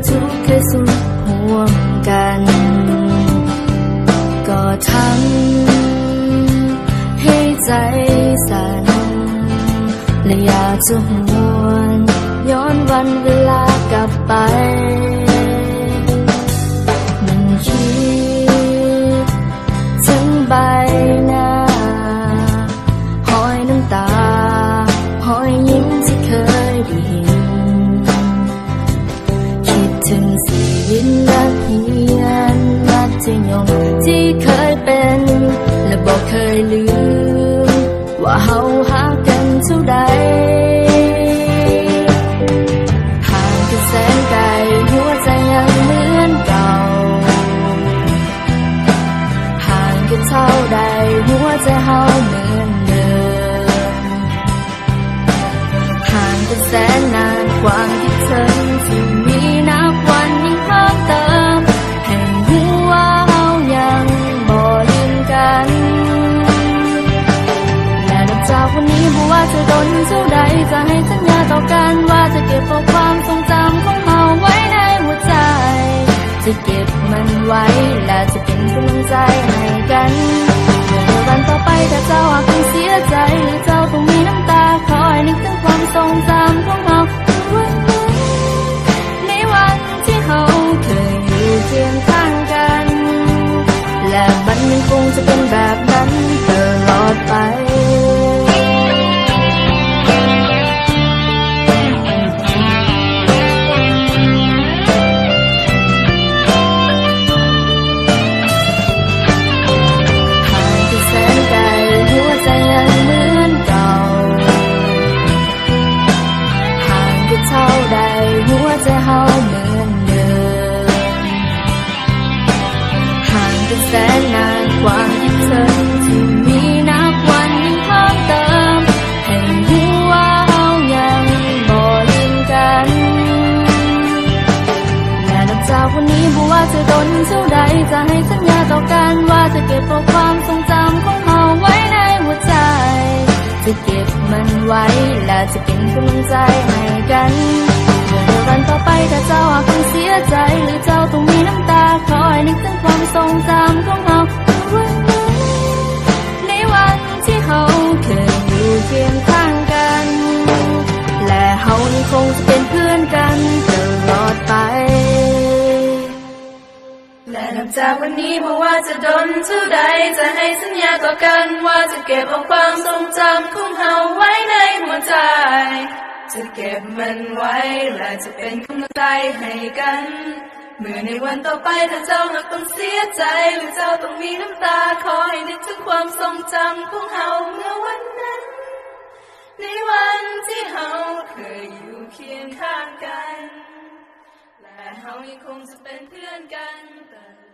ทุกข์เคยสุดห่วงกันก็ทำให้ใจสั่นและอยากจะหวนย้อนวันเวลากลับไปมันคิดถึงใบหน้าหอยน้ำตาหอยยิ้มที่เคยได้เห็นคิดถึงสีวินนักเรียนมัธยมที่เคยเป็นและบอกเคยลืมว่าเฮาหากันเท่าใดห่างกันแสนไกลหัวใจยังเหมือนเก่าห่างกันเท่าใดหัวใจเฮาเหมือนเดิมห่างกันแสนนานความคิดถึงที่มีนับวันยิ่งเพิ่มเติมให้รู้ว่าเฮายังบ่ลืมกันและนับจากวันนี้บ่ว่าจะโดนเท่าใดจะให้สัญญาต่อกันว่าจะเก็บเอาความทรงจำของเฮาไว้ในหัวใจจะเก็บมันไว้และจะเป็นกำลังใจให้กันเมื่อวันต่อไปถ้าเจ้าหากต้องเสียใจหรือเจ้าต้องมีน้ำตาคอยนึกถึงความทรงจำของเฮาในวันที่เฮาเคยอยู่เคียงข้างกันและมันยังคงจะเป็นแบบนั้นตลอดไปหัวใจเฮาเหมือนเดิมห่างกันแสนนานความคิดถึงที่มีนับวันยิ่งเพิ่มเติมให้รู้ว่าเฮายังบ่ลืมกันและนับจากวันนี้บ่ว่าจะโดนเท่าใดจะให้สัญญาต่อกันว่าจะเก็บเอาความทรงจำของเฮาไว้ในหัวใจจะเก็บมันไว้และจะเป็นกำลังใจให้กันวันต่อไปถ้าเจ้าหากต้องเสียใจหรือเจ้าต้องมีน้ำตาคอยนึกถึงความทรงจำของเฮาในวันที่เฮาเคยอยู่เคียงข้างกันและเฮายังคงจะเป็นเพื่อนกันตลอดไปและนับจากวันนี้ไม่ว่าจะโดนเท่าใดจะให้สัญญาต่อกันว่าจะเก็บเอาความทรงจำของเฮาไว้ในหัวใจจะเก็บมันไว้และจะเป็นกำลังใจให้กันเมื่อในวันต่อไปถ้าเจ้าหากต้องเสียใจหรือเจ้าต้องมีน้ำตาขอให้นึกถึงความทรงจำของเฮาเมื่อวันนั้นในวันที่เฮาเคยอยู่เคียงข้างกันและเฮายังคงจะเป็นเพื่อนกันตลอด